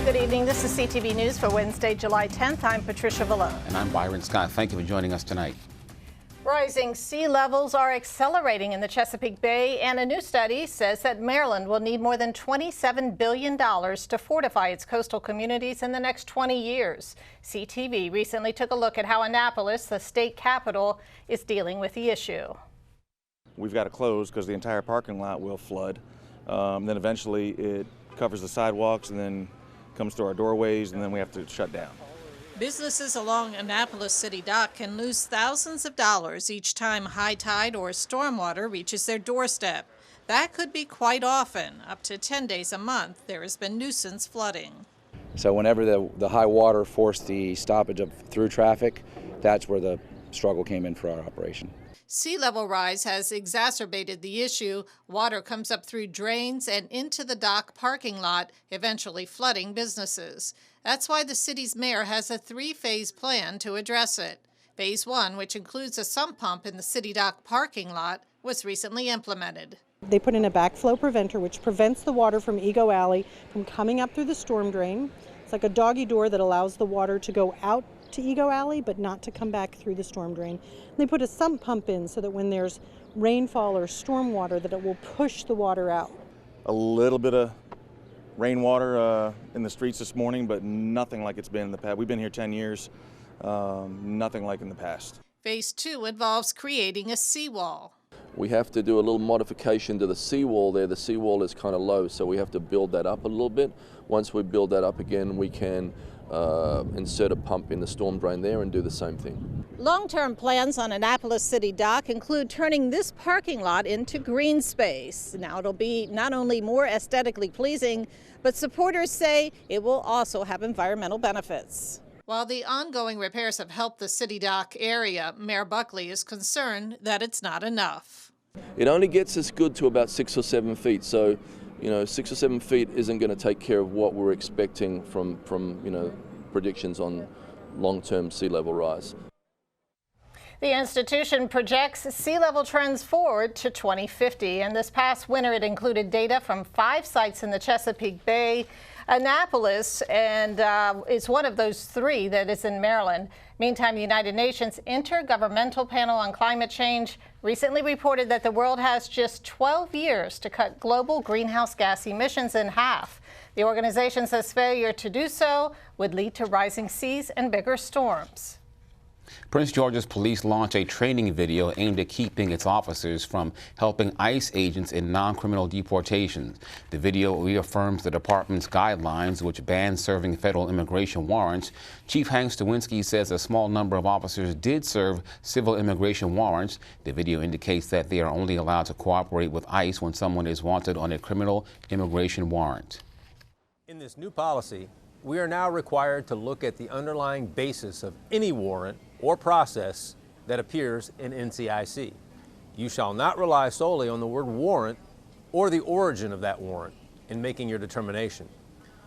Good evening. This is CTV News for Wednesday, July 10th. I'm Patricia Vallone. And I'm Byron Scott. Thank you for joining us tonight. Rising sea levels are accelerating in the Chesapeake Bay, and a new study says that Maryland will need more than $27 billion to fortify its coastal communities in the next 20 years. CTV recently took a look at how Annapolis, the state capital, is dealing with the issue. We've got to close because the entire parking lot will flood. Then eventually it covers the sidewalks and then comes to our doorways, and then we have to shut down. Businesses along Annapolis City Dock can lose thousands of dollars each time high tide or stormwater reaches their doorstep. That could be quite often. Up to 10 days a month, there has been nuisance flooding. So whenever the high water forced the stoppage of through traffic, that's where the struggle came in for our operation. Sea level rise has exacerbated the issue. Water comes up through drains and into the dock parking lot, eventually flooding businesses. That's why the city's mayor has a three-phase plan to address it. Phase 1, which includes a sump pump in the city dock parking lot, was recently implemented. They put in a backflow preventer, which prevents the water from Ego Alley from coming up through the storm drain. It's like a doggy door that allows the water to go out to Ego Alley, but not to come back through the storm drain. And they put a sump pump in so that when there's rainfall or storm water, that it will push the water out. A little bit of rainwater in the streets this morning, but nothing like it's been in the past. We've been here 10 years, nothing like in the past. Phase 2 involves creating a seawall. We have to do a little modification to the seawall there. The seawall is kind of low, so we have to build that up a little bit. Once we build that up again, we can insert a pump in the storm drain there and do the same thing. Long-term plans on Annapolis City Dock include turning this parking lot into green space. Now it'll be not only more aesthetically pleasing, but supporters say it will also have environmental benefits. While the ongoing repairs have helped the city dock area, Mayor Buckley is concerned that it's not enough. It only gets us good to about 6 or 7 feet, so 6 or 7 feet isn't going to take care of what we're expecting from predictions on long-term sea level rise. The institution projects sea level trends forward to 2050, and this past winter it included data from 5 sites in the Chesapeake Bay. Annapolis is one of those 3 that is in Maryland. Meantime, the United Nations Intergovernmental Panel on Climate Change recently reported that the world has just 12 years to cut global greenhouse gas emissions in half. The organization says failure to do so would lead to rising seas and bigger storms. Prince George's police launched a training video aimed at keeping its officers from helping ICE agents in non-criminal deportations. The video reaffirms the department's guidelines, which ban serving federal immigration warrants. Chief Hank Stawinski says a small number of officers did serve civil immigration warrants. The video indicates that they are only allowed to cooperate with ICE when someone is wanted on a criminal immigration warrant. In this new policy, we are now required to look at the underlying basis of any warrant or process that appears in NCIC. You shall not rely solely on the word warrant or the origin of that warrant in making your determination.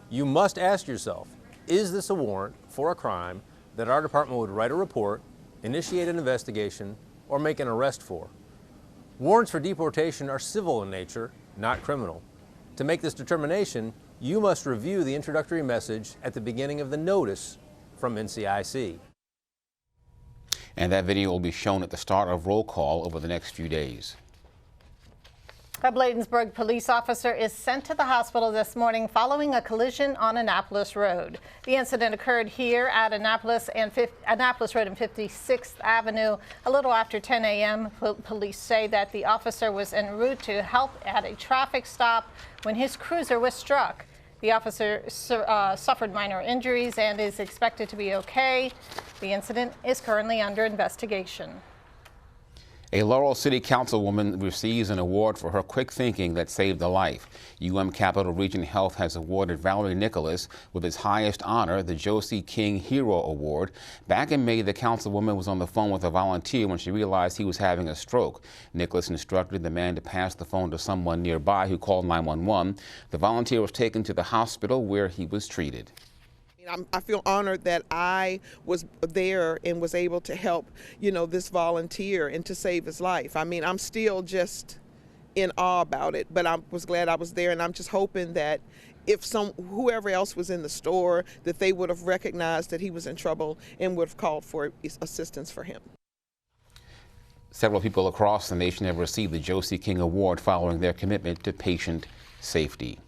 You must ask yourself, is this a warrant for a crime that our department would write a report, initiate an investigation, or make an arrest for? Warrants for deportation are civil in nature, not criminal. To make this determination, you must review the introductory message at the beginning of the notice from NCIC. And that video will be shown at the start of roll call over the next few days. A Bladensburg police officer is sent to the hospital this morning following a collision on Annapolis Road. The incident occurred here at Annapolis Road and 56th Avenue a little after 10 a.m. Police say that the officer was en route to help at a traffic stop when his cruiser was struck. The officer suffered minor injuries and is expected to be okay. The incident is currently under investigation. A Laurel City Councilwoman receives an award for her quick thinking that saved a life. Capital Region Health has awarded Valerie Nicholas with its highest honor, the Josie King Hero Award. Back in May, the councilwoman was on the phone with a volunteer when she realized he was having a stroke. Nicholas instructed the man to pass the phone to someone nearby who called 911. The volunteer was taken to the hospital where he was treated. I feel honored that I was there and was able to help, this volunteer and to save his life. I mean, I'm still just in awe about it, but I was glad I was there, and I'm just hoping that if whoever else was in the store, that they would have recognized that he was in trouble and would have called for assistance for him. Several people across the nation have received the Josie King Award following their commitment to patient safety.